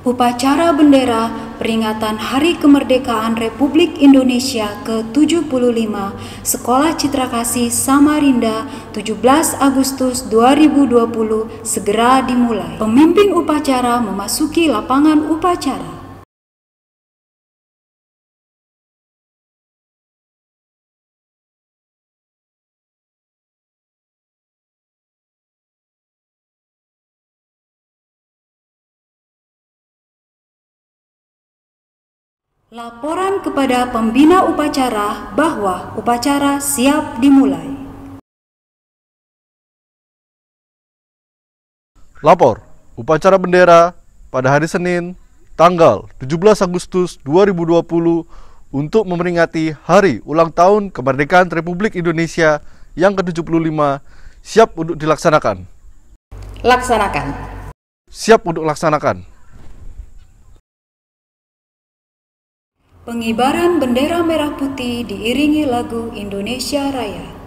Upacara bendera peringatan Hari Kemerdekaan Republik Indonesia ke-75 Sekolah Citra Kasih Samarinda 17 Agustus 2020 segera dimulai. Pemimpin upacara memasuki lapangan upacara. Laporan kepada pembina upacara bahwa upacara siap dimulai. Lapor, upacara bendera pada hari Senin, tanggal 17 Agustus 2020 untuk memperingati Hari Ulang Tahun Kemerdekaan Republik Indonesia yang ke-75 siap untuk dilaksanakan. Laksanakan. Siap untuk laksanakan. Pengibaran bendera merah putih diiringi lagu Indonesia Raya.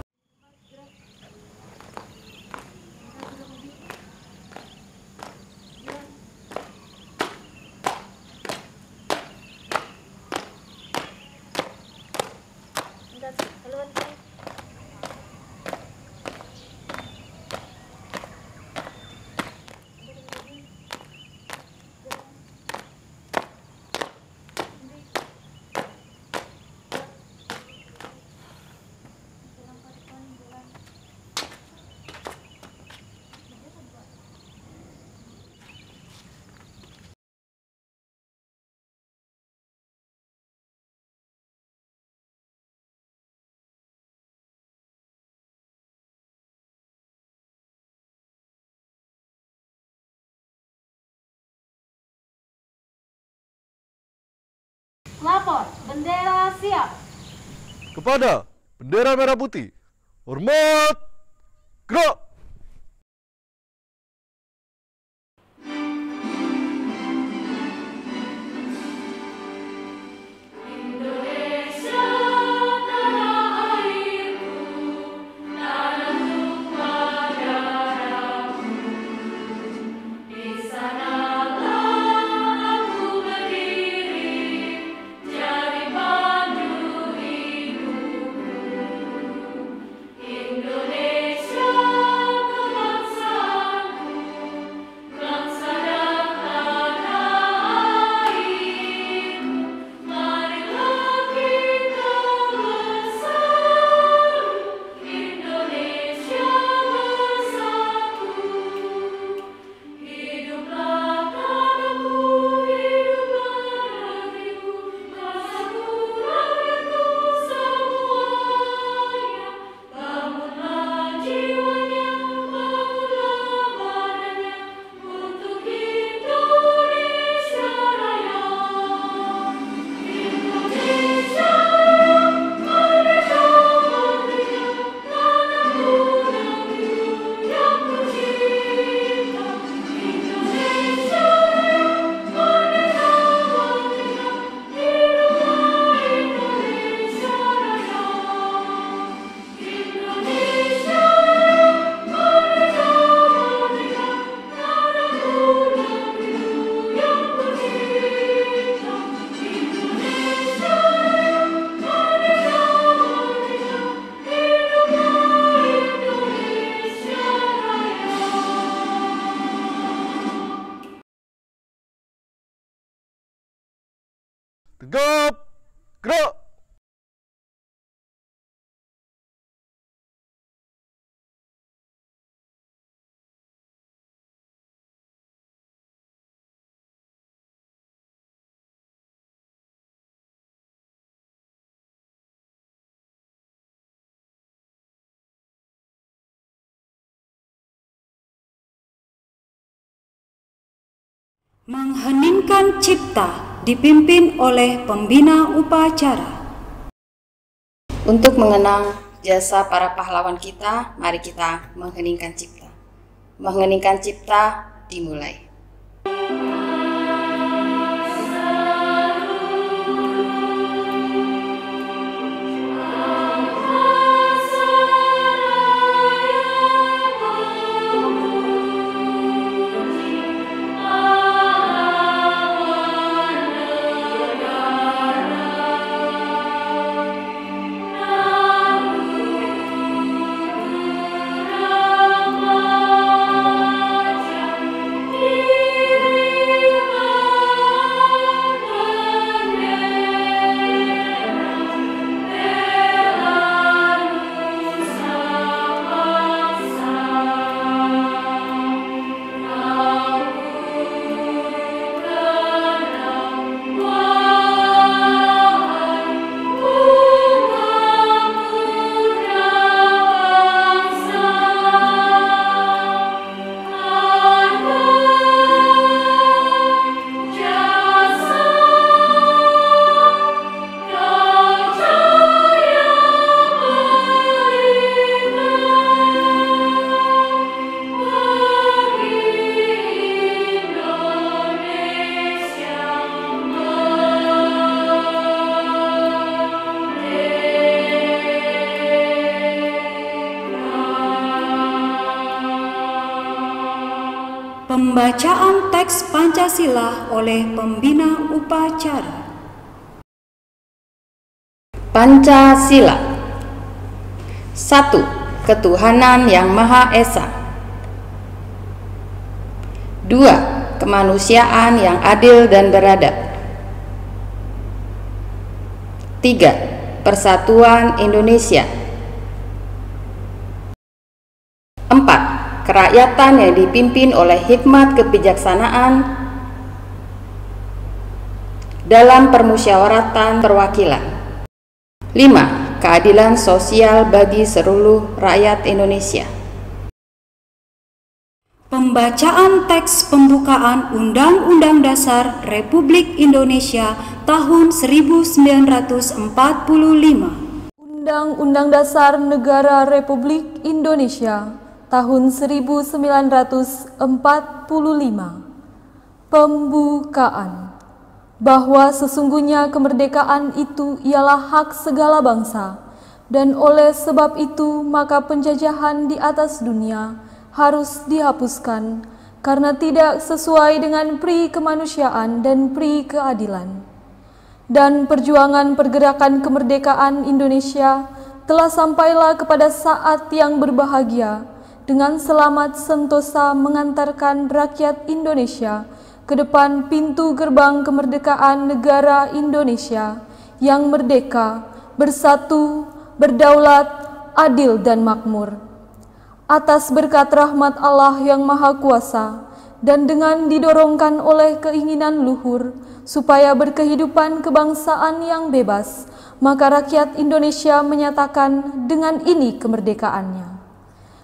Lapor, bendera siap. Kepada bendera merah putih, hormat, gerak! Tegap, gerak! Mengheningkan cipta dipimpin oleh pembina upacara. Untuk mengenang jasa para pahlawan kita, mari kita mengheningkan cipta. Mengheningkan cipta dimulai. Pembacaan teks Pancasila oleh pembina upacara. Pancasila. 1. Ketuhanan yang Maha Esa. 2. Kemanusiaan yang adil dan beradab. 3. Persatuan Indonesia. 4. Kerakyatan yang dipimpin oleh hikmat kebijaksanaan dalam permusyawaratan perwakilan. 5. Keadilan sosial bagi seluruh rakyat Indonesia. Pembacaan teks pembukaan Undang-Undang Dasar Republik Indonesia tahun 1945. Undang-Undang Dasar Negara Republik Indonesia tahun 1945. Pembukaan. Bahwa sesungguhnya kemerdekaan itu ialah hak segala bangsa, dan oleh sebab itu maka penjajahan di atas dunia harus dihapuskan, karena tidak sesuai dengan pri kemanusiaan dan pri keadilan. Dan perjuangan pergerakan kemerdekaan Indonesia telah sampailah kepada saat yang berbahagia, dengan selamat sentosa mengantarkan rakyat Indonesia ke depan pintu gerbang kemerdekaan negara Indonesia yang merdeka, bersatu, berdaulat, adil dan makmur. Atas berkat rahmat Allah yang Maha Kuasa dan dengan didorongkan oleh keinginan luhur supaya berkehidupan kebangsaan yang bebas, maka rakyat Indonesia menyatakan dengan ini kemerdekaannya.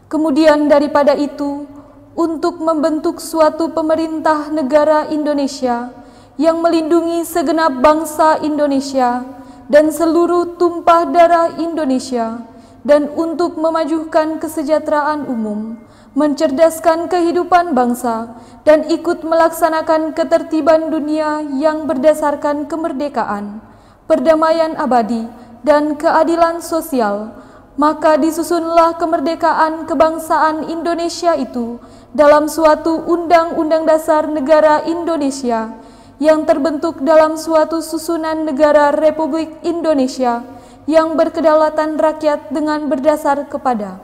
Kemudian daripada itu, untuk membentuk suatu pemerintah negara Indonesia yang melindungi segenap bangsa Indonesia dan seluruh tumpah darah Indonesia, dan untuk memajukan kesejahteraan umum, mencerdaskan kehidupan bangsa, dan ikut melaksanakan ketertiban dunia yang berdasarkan kemerdekaan, perdamaian abadi, dan keadilan sosial, maka disusunlah kemerdekaan kebangsaan Indonesia itu dalam suatu Undang-Undang Dasar Negara Indonesia yang terbentuk dalam suatu susunan negara Republik Indonesia yang berkedaulatan rakyat dengan berdasar kepada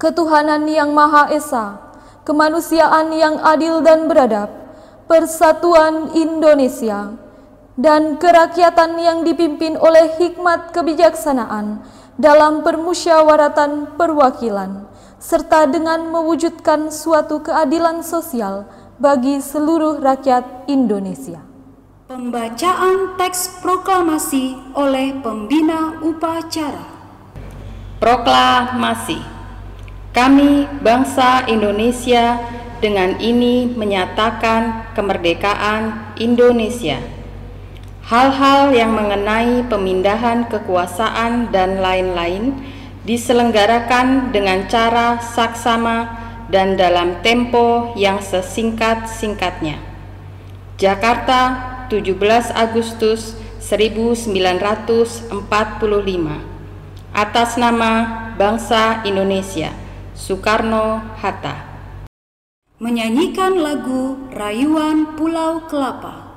ketuhanan yang Maha Esa, kemanusiaan yang adil dan beradab, persatuan Indonesia, dan kerakyatan yang dipimpin oleh hikmat kebijaksanaan dalam permusyawaratan perwakilan, serta dengan mewujudkan suatu keadilan sosial bagi seluruh rakyat Indonesia. Pembacaan teks proklamasi oleh pembina upacara. Proklamasi. Kami, bangsa Indonesia, dengan ini menyatakan kemerdekaan Indonesia. Hal-hal yang mengenai pemindahan kekuasaan dan lain-lain diselenggarakan dengan cara saksama dan dalam tempo yang sesingkat-singkatnya. Jakarta, 17 Agustus 1945. Atas nama bangsa Indonesia, Soekarno-Hatta. Menyanyikan lagu Rayuan Pulau Kelapa.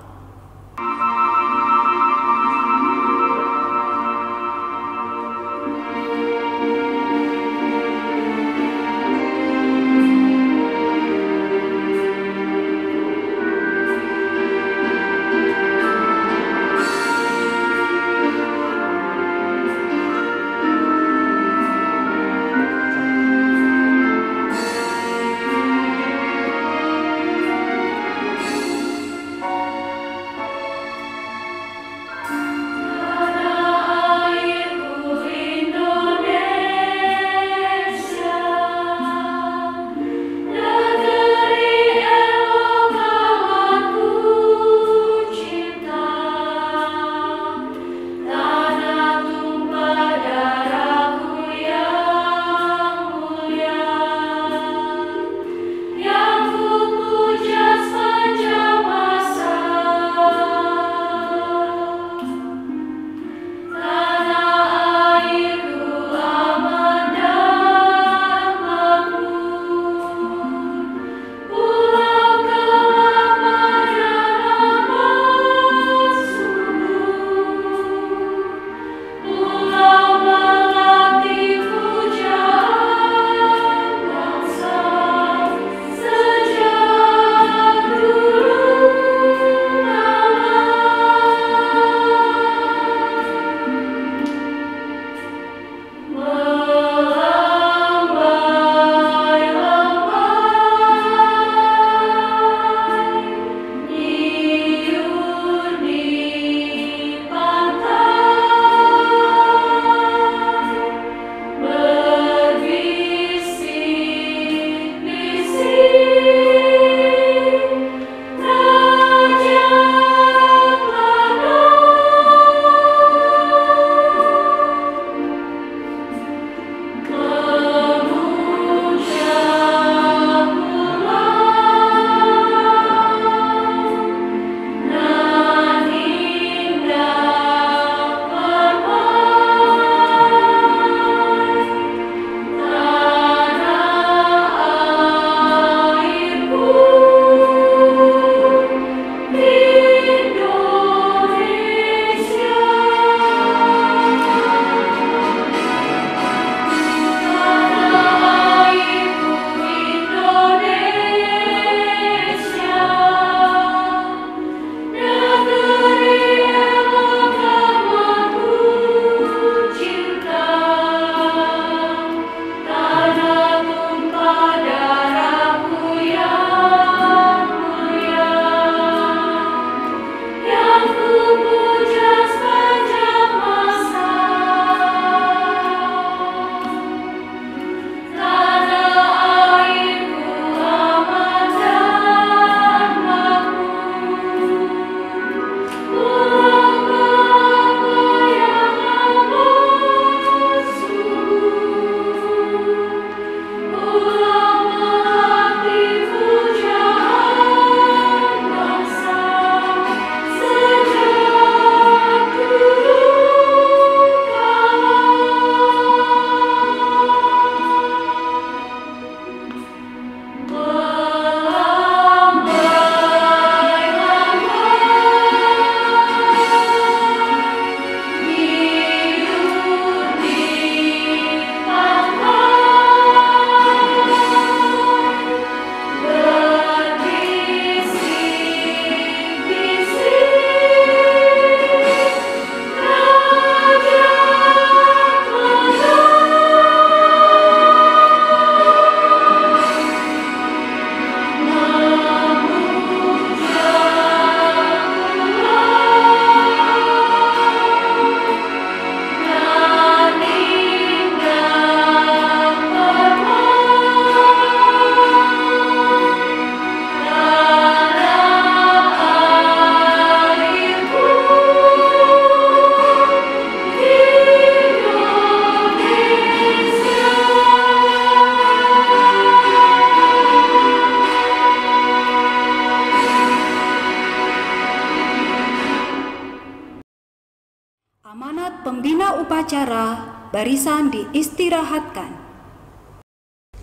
upacara, barisan diistirahatkan.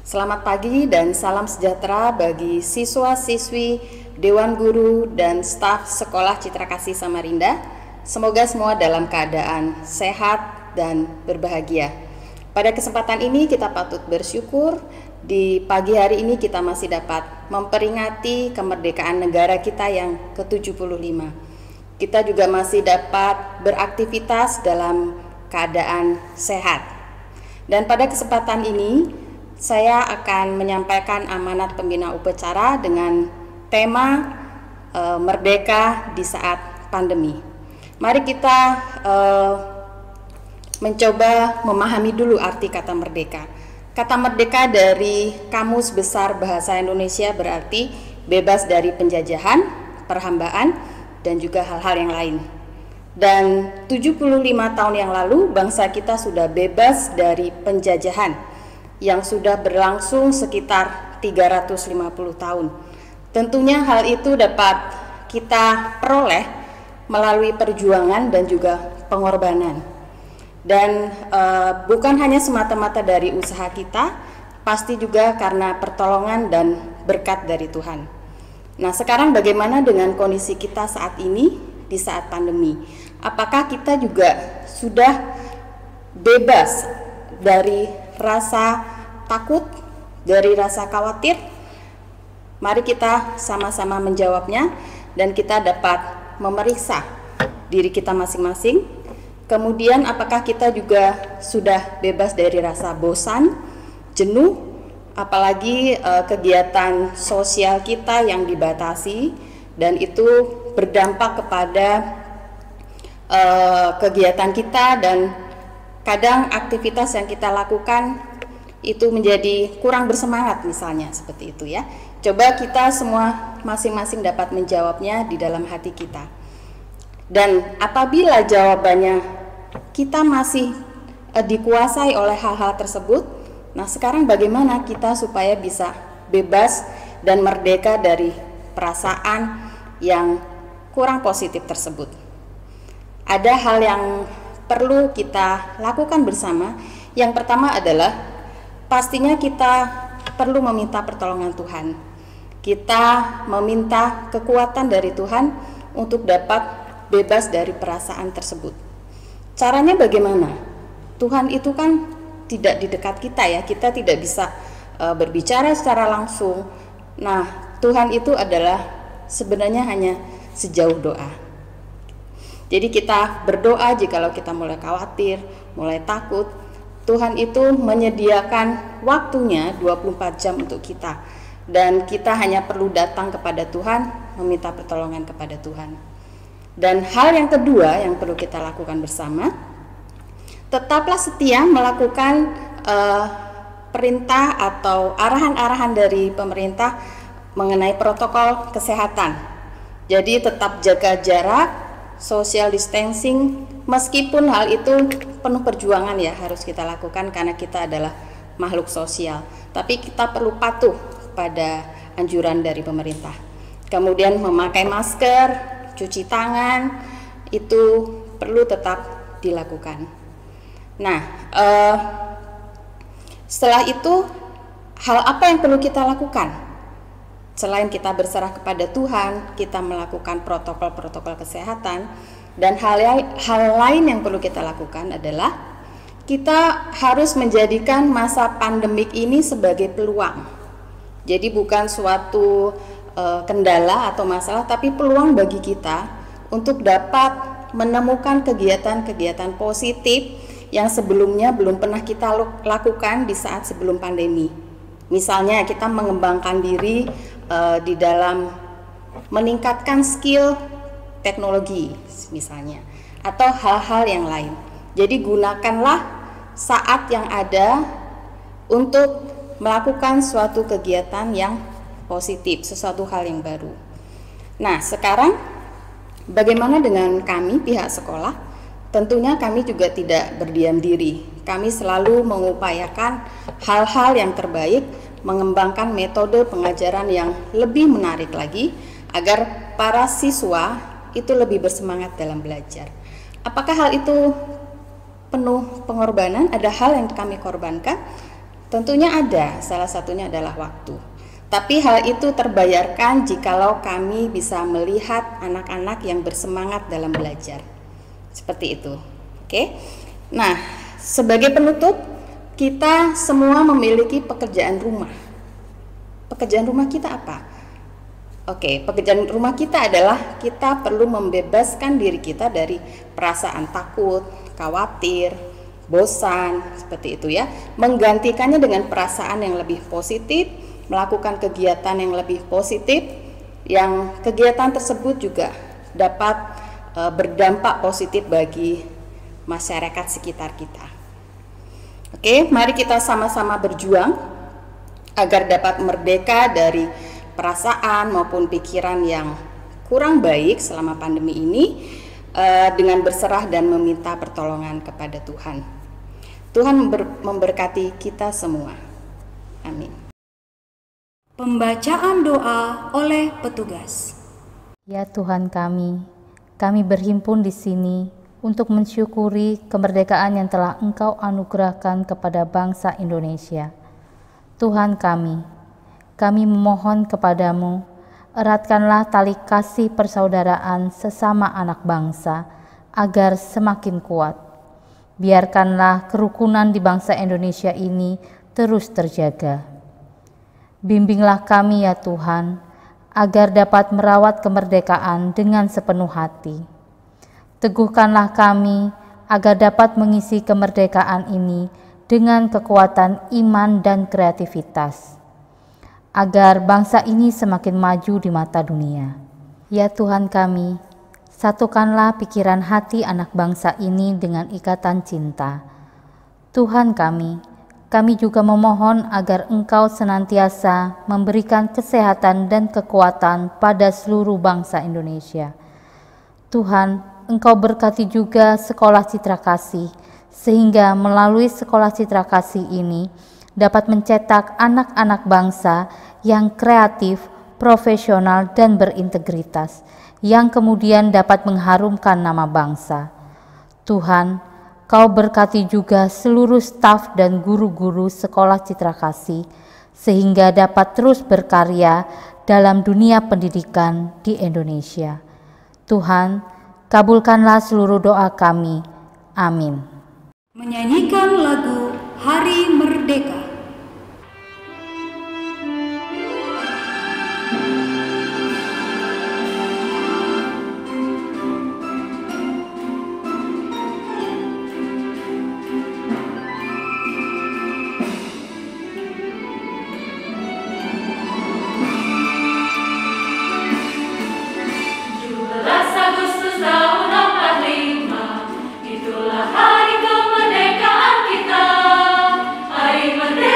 Selamat pagi dan salam sejahtera bagi siswa-siswi, Dewan Guru, dan staf Sekolah Citra Kasih Samarinda. Semoga semua dalam keadaan sehat dan berbahagia. Pada kesempatan ini kita patut bersyukur di pagi hari ini kita masih dapat memperingati kemerdekaan negara kita yang ke-75. Kita juga masih dapat beraktivitas dalam keadaan sehat. Dan pada kesempatan ini saya akan menyampaikan amanat pembina upacara dengan tema Merdeka di saat pandemi. Mari kita mencoba memahami dulu arti kata merdeka. Kata merdeka dari Kamus Besar Bahasa Indonesia berarti bebas dari penjajahan, perhambaan, dan juga hal-hal yang lain. Dan 75 tahun yang lalu bangsa kita sudah bebas dari penjajahan yang sudah berlangsung sekitar 350 tahun. Tentunya hal itu dapat kita peroleh melalui perjuangan dan juga pengorbanan. Dan bukan hanya semata-mata dari usaha kita, pasti juga karena pertolongan dan berkat dari Tuhan. Nah, sekarang bagaimana dengan kondisi kita saat ini di saat pandemi? Apakah kita juga sudah bebas dari rasa takut, dari rasa khawatir? Mari kita sama-sama menjawabnya dan kita dapat memeriksa diri kita masing-masing. Kemudian apakah kita juga sudah bebas dari rasa bosan, jenuh, apalagi kegiatan sosial kita yang dibatasi dan itu berdampak kepada kegiatan kita dan kadang aktivitas yang kita lakukan itu menjadi kurang bersemangat misalnya seperti itu ya. Coba kita semua masing-masing dapat menjawabnya di dalam hati kita. Dan apabila jawabannya kita masih dikuasai oleh hal-hal tersebut, nah sekarang bagaimana kita supaya bisa bebas dan merdeka dari perasaan yang kurang positif tersebut? Ada hal yang perlu kita lakukan bersama. Yang pertama adalah pastinya kita perlu meminta pertolongan Tuhan. Kita meminta kekuatan dari Tuhan untuk dapat bebas dari perasaan tersebut. Caranya bagaimana? Tuhan itu kan tidak di dekat kita ya, kita tidak bisa berbicara secara langsung. Nah, Tuhan itu adalah sebenarnya hanya sejauh doa. Jadi kita berdoa jikalau kita mulai khawatir, mulai takut, Tuhan itu menyediakan waktunya 24 jam untuk kita. Dan kita hanya perlu datang kepada Tuhan, meminta pertolongan kepada Tuhan. Dan hal yang kedua yang perlu kita lakukan bersama, tetaplah setia melakukan perintah atau arahan-arahan dari pemerintah mengenai protokol kesehatan. Jadi tetap jaga jarak, social distancing, meskipun hal itu penuh perjuangan ya harus kita lakukan karena kita adalah makhluk sosial. Tapi kita perlu patuh pada anjuran dari pemerintah. Kemudian memakai masker, cuci tangan, itu perlu tetap dilakukan. Nah, setelah itu hal apa yang perlu kita lakukan? Selain kita berserah kepada Tuhan, kita melakukan protokol-protokol kesehatan, dan hal lain yang perlu kita lakukan adalah kita harus menjadikan masa pandemik ini sebagai peluang. Jadi bukan suatu kendala atau masalah, tapi peluang bagi kita untuk dapat menemukan kegiatan-kegiatan positif yang sebelumnya belum pernah kita lakukan di saat sebelum pandemi. Misalnya kita mengembangkan diri di dalam meningkatkan skill teknologi misalnya, atau hal-hal yang lain. Jadi gunakanlah saat yang ada untuk melakukan suatu kegiatan yang positif, sesuatu hal yang baru. Nah, sekarang bagaimana dengan kami pihak sekolah? Tentunya kami juga tidak berdiam diri. Kami selalu mengupayakan hal-hal yang terbaik, mengembangkan metode pengajaran yang lebih menarik lagi agar para siswa itu lebih bersemangat dalam belajar. Apakah hal itu penuh pengorbanan, ada hal yang kami korbankan? Tentunya ada, salah satunya adalah waktu. Tapi hal itu terbayarkan jikalau kami bisa melihat anak-anak yang bersemangat dalam belajar. Seperti itu. Oke. Nah, sebagai penutup, kita semua memiliki pekerjaan rumah. Pekerjaan rumah kita apa? Oke, pekerjaan rumah kita adalah kita perlu membebaskan diri kita dari perasaan takut, khawatir, bosan, seperti itu ya. Menggantikannya dengan perasaan yang lebih positif, melakukan kegiatan yang lebih positif, yang kegiatan tersebut juga dapat berdampak positif bagi masyarakat sekitar kita. Oke, mari kita sama-sama berjuang agar dapat merdeka dari perasaan maupun pikiran yang kurang baik selama pandemi ini, dengan berserah dan meminta pertolongan kepada Tuhan. Tuhan memberkati kita semua. Amin. Pembacaan doa oleh petugas. Ya Tuhan kami berhimpun di sini untuk mensyukuri kemerdekaan yang telah Engkau anugerahkan kepada bangsa Indonesia. Tuhan kami memohon kepadamu, eratkanlah tali kasih persaudaraan sesama anak bangsa agar semakin kuat. Biarkanlah kerukunan di bangsa Indonesia ini terus terjaga. Bimbinglah kami ya Tuhan, agar dapat merawat kemerdekaan dengan sepenuh hati. Teguhkanlah kami agar dapat mengisi kemerdekaan ini dengan kekuatan iman dan kreativitas, agar bangsa ini semakin maju di mata dunia. Ya Tuhan kami, satukanlah pikiran hati anak bangsa ini dengan ikatan cinta. Tuhan kami juga memohon agar Engkau senantiasa memberikan kesehatan dan kekuatan pada seluruh bangsa Indonesia. Tuhan, Engkau berkati juga sekolah Citra Kasih, sehingga melalui sekolah Citra Kasih ini dapat mencetak anak-anak bangsa yang kreatif, profesional, dan berintegritas, yang kemudian dapat mengharumkan nama bangsa. Tuhan, Kau berkati juga seluruh staf dan guru-guru sekolah Citra Kasih, sehingga dapat terus berkarya dalam dunia pendidikan di Indonesia. Tuhan, kabulkanlah seluruh doa kami. Amin. Menyanyikan lagu Hari Merdeka. Hari kemerdekaan kita, hari merdeka.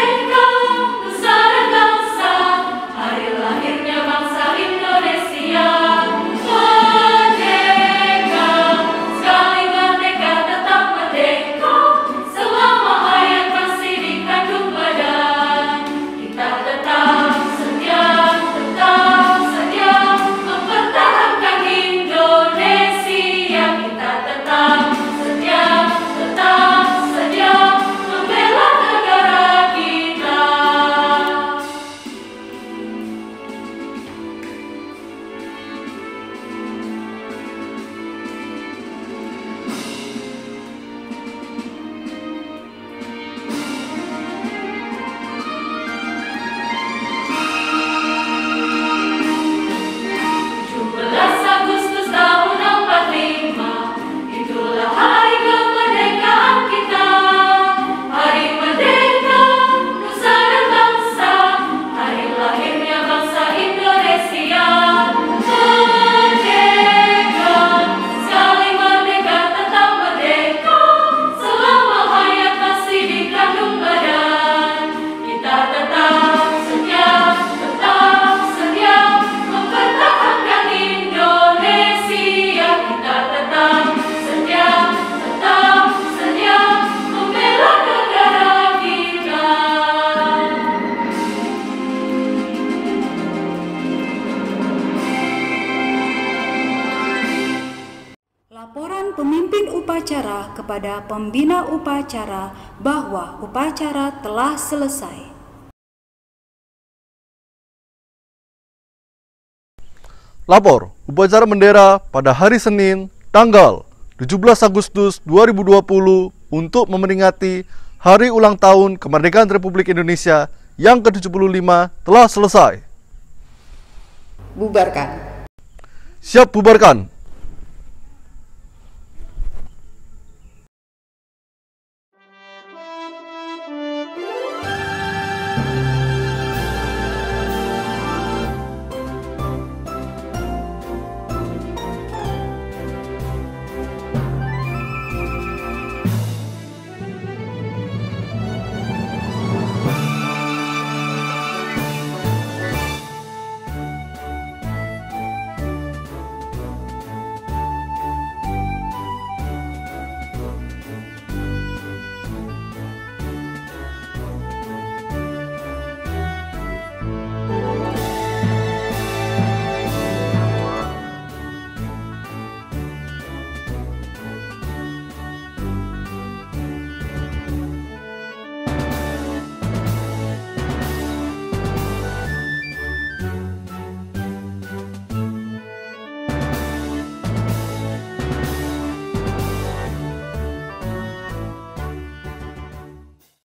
upacara kepada pembina upacara bahwa upacara telah selesai. Lapor upacara bendera pada hari Senin, tanggal 17 Agustus 2020 untuk memperingati Hari Ulang Tahun Kemerdekaan Republik Indonesia yang ke-75 telah selesai. Bubarkan. Siap bubarkan.